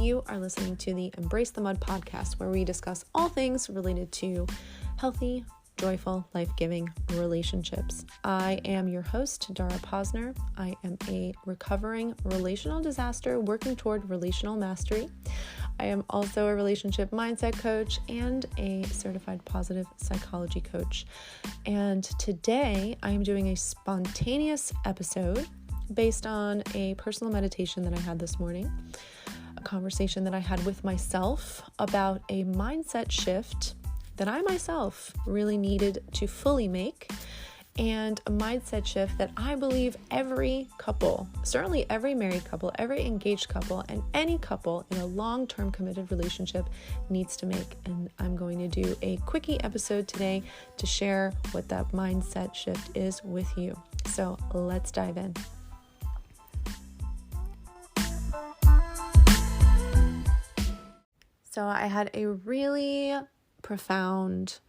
You are listening to the Embrace the Mud podcast, where we discuss all things related to healthy, joyful, life-giving relationships. I am your host, Dara Posner. I am a recovering relational disaster working toward relational mastery. I am also a relationship mindset coach and a certified positive psychology coach. And today I am doing a spontaneous episode based on a personal meditation that I had this morning, a conversation that I had with myself about a mindset shift that I myself really needed to fully make, and a mindset shift that I believe every couple, certainly every married couple, every engaged couple, and any couple in a long-term committed relationship needs to make. And I'm going to do a quickie episode today to share what that mindset shift is with you. So let's dive in. So I had a really profound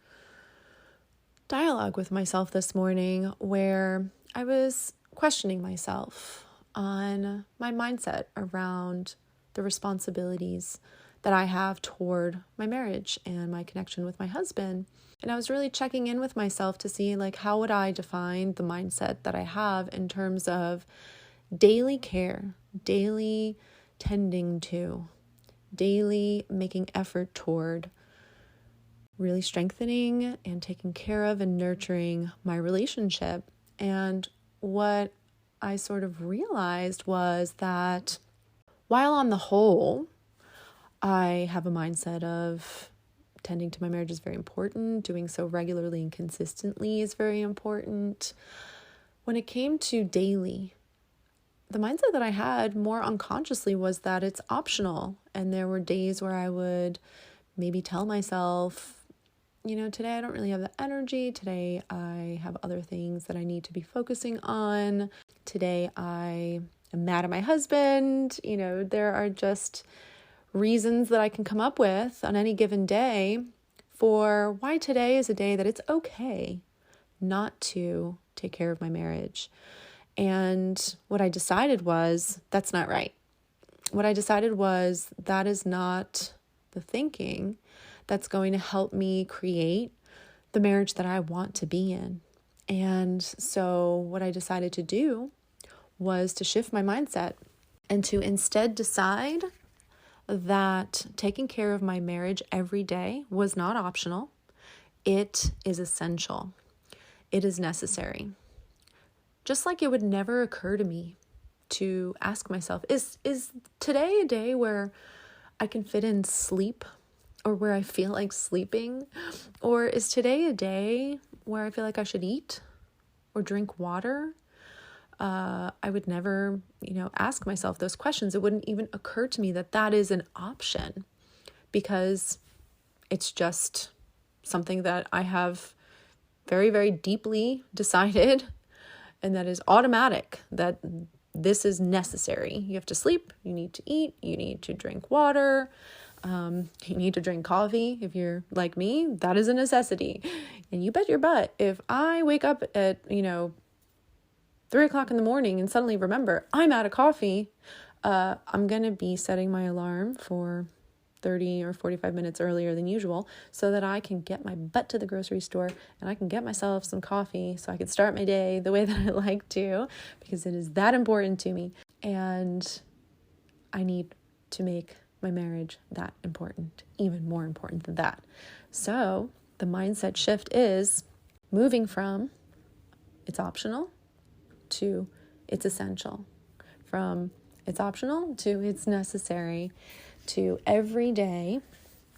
dialogue with myself this morning where I was questioning myself on my mindset around the responsibilities that I have toward my marriage and my connection with my husband. And I was really checking in with myself to see, how would I define the mindset that I have in terms of daily care, daily tending to, daily making effort toward really strengthening and taking care of and nurturing my relationship. And what I sort of realized was that while on the whole, I have a mindset of tending to my marriage is very important, doing so regularly and consistently is very important. When it came to daily, the mindset that I had more unconsciously was that it's optional. And there were days where I would maybe tell myself, today I don't really have the energy. Today I have other things that I need to be focusing on. Today I am mad at my husband. There are just reasons that I can come up with on any given day for why today is a day that it's okay not to take care of my marriage. And what I decided was that's not right. What I decided was that is not the thinking that's going to help me create the marriage that I want to be in. And so what I decided to do was to shift my mindset and to instead decide that taking care of my marriage every day was not optional. It is essential. It is necessary. Just like it would never occur to me to ask myself, is today a day where I can fit in sleep or where I feel like sleeping? Or is today a day where I feel like I should eat or drink water? I would never, ask myself those questions. It wouldn't even occur to me that that is an option because it's just something that I have very, very deeply decided. And that is automatic, that this is necessary. You have to sleep, you need to eat, you need to drink water, you need to drink coffee. If you're like me, that is a necessity. And you bet your butt, if I wake up at, 3:00 in the morning and suddenly remember I'm out of coffee, I'm going to be setting my alarm for 30 or 45 minutes earlier than usual so that I can get my butt to the grocery store and I can get myself some coffee so I can start my day the way that I like to, because it is that important to me. And I need to make my marriage that important, even more important than that. So the mindset shift is moving from it's optional to it's essential, from it's optional to it's necessary, to every day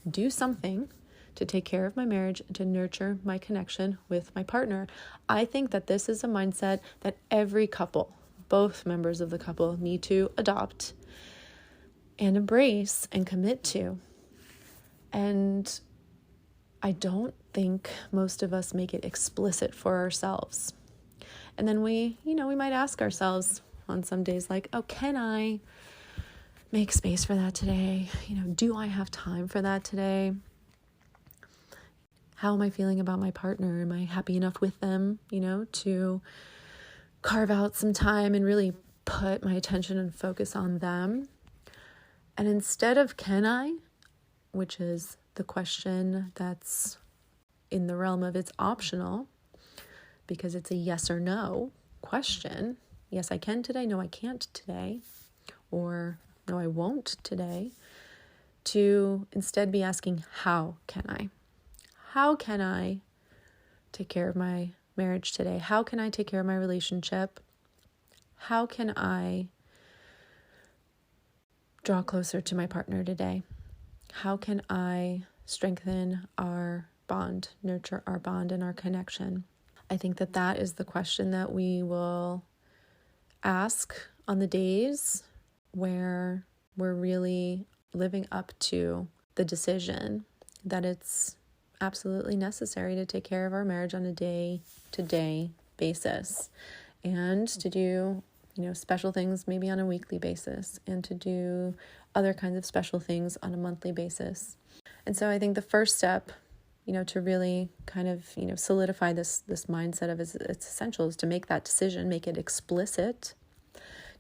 do something to take care of my marriage and to nurture my connection with my partner. I think that this is a mindset that every couple, both members of the couple, need to adopt and embrace and commit to. And I don't think most of us make it explicit for ourselves. And then we might ask ourselves on some days can I make space for that today? Do I have time for that today? How am I feeling about my partner? Am I happy enough with them, to carve out some time and really put my attention and focus on them? And instead of can I, which is the question that's in the realm of it's optional, because it's a yes or no question. Yes, I can today. No, I can't today. Or no, I won't today. To instead be asking, how can I? How can I take care of my marriage today? How can I take care of my relationship? How can I draw closer to my partner today? How can I strengthen our bond, nurture our bond and our connection? I think that is the question that we will ask on the days where we're really living up to the decision that it's absolutely necessary to take care of our marriage on a day-to-day basis, and to do, special things maybe on a weekly basis, and to do other kinds of special things on a monthly basis. And so I think the first step, to really kind of, solidify this mindset of it's essential is to make that decision, make it explicit,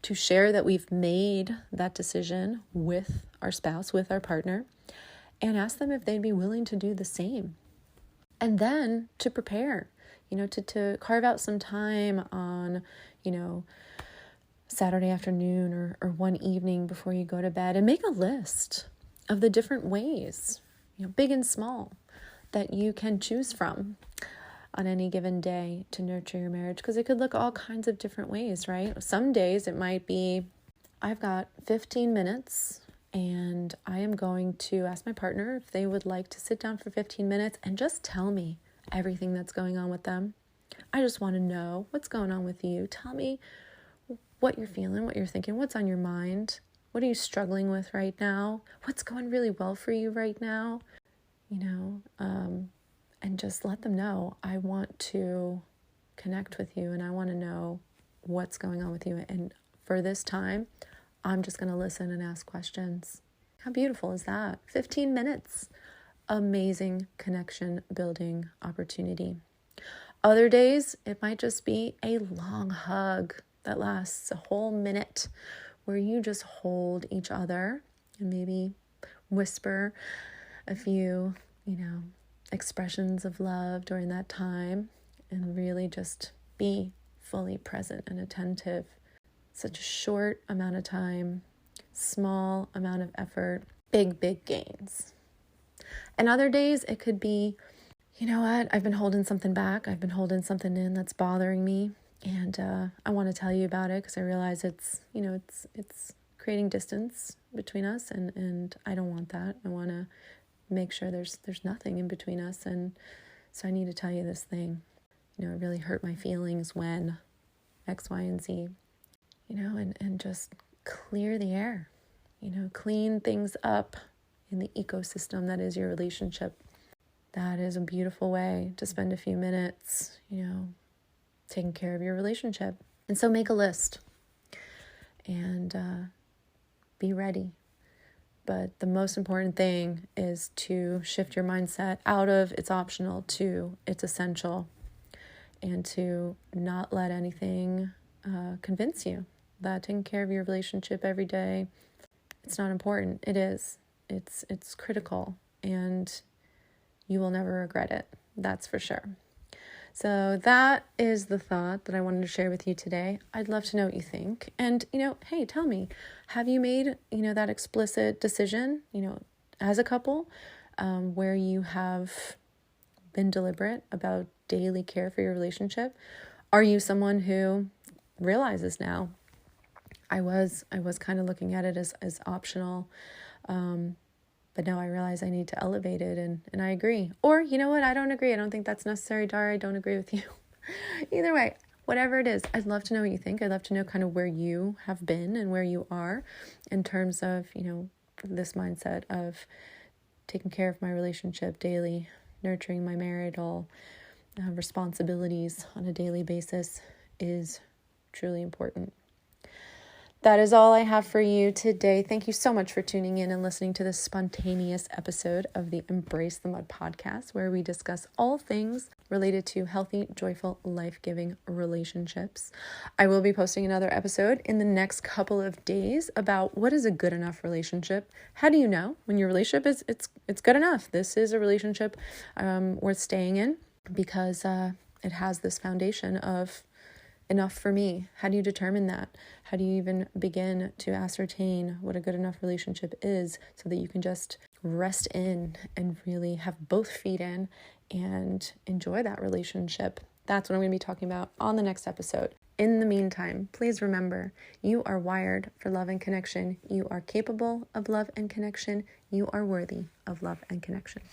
to share that we've made that decision with our spouse, with our partner, and ask them if they'd be willing to do the same. And then to prepare, to carve out some time on, Saturday afternoon or one evening before you go to bed, and make a list of the different ways, big and small, that you can choose from on any given day to nurture your marriage. Because it could look all kinds of different ways, right? Some days it might be, I've got 15 minutes and I am going to ask my partner if they would like to sit down for 15 minutes and just tell me everything that's going on with them. I just want to know what's going on with you. Tell me what you're feeling, what you're thinking, what's on your mind. What are you struggling with right now? What's going really well for you right now? And just let them know, I want to connect with you and I want to know what's going on with you. And for this time, I'm just going to listen and ask questions. How beautiful is that? 15 minutes. Amazing connection building opportunity. Other days, it might just be a long hug that lasts a whole minute, where you just hold each other and maybe whisper a few, expressions of love during that time, and really just be fully present and attentive. Such a short amount of time, small amount of effort, big gains. And other days it could be, I've been holding something back. I've been holding something in that's bothering me. And I want to tell you about it because I realize it's creating distance between us, and I don't want that. I want to make sure there's nothing in between us, and so I need to tell you this thing. It really hurt my feelings when X, Y, and Z. And just clear the air. Clean things up in the ecosystem that is your relationship. That is a beautiful way to spend a few minutes, taking care of your relationship. And so make a list and be ready. But the most important thing is to shift your mindset out of it's optional to it's essential, and to not let anything convince you that taking care of your relationship every day, it's not important. It is. It's critical, and you will never regret it. That's for sure. So that is the thought that I wanted to share with you today. I'd love to know what you think. And, hey, tell me, have you made, that explicit decision, as a couple, where you have been deliberate about daily care for your relationship? Are you someone who realizes now, I was kind of looking at it as optional, but now I realize I need to elevate it, and I agree. Or, you know what, I don't agree. I don't think that's necessary. Dara, I don't agree with you. Either way, whatever it is, I'd love to know what you think. I'd love to know kind of where you have been and where you are in terms of, this mindset of taking care of my relationship daily, nurturing my marital responsibilities on a daily basis is truly important. That is all I have for you today. Thank you so much for tuning in and listening to this spontaneous episode of the Embrace the Mud podcast, where we discuss all things related to healthy, joyful, life-giving relationships. I will be posting another episode in the next couple of days about what is a good enough relationship. How do you know when your relationship is it's good enough? This is a relationship worth staying in because it has this foundation of enough for me. How do you determine that? How do you even begin to ascertain what a good enough relationship is so that you can just rest in and really have both feet in and enjoy that relationship? That's what I'm going to be talking about on the next episode. In the meantime, please remember, you are wired for love and connection. You are capable of love and connection. You are worthy of love and connection.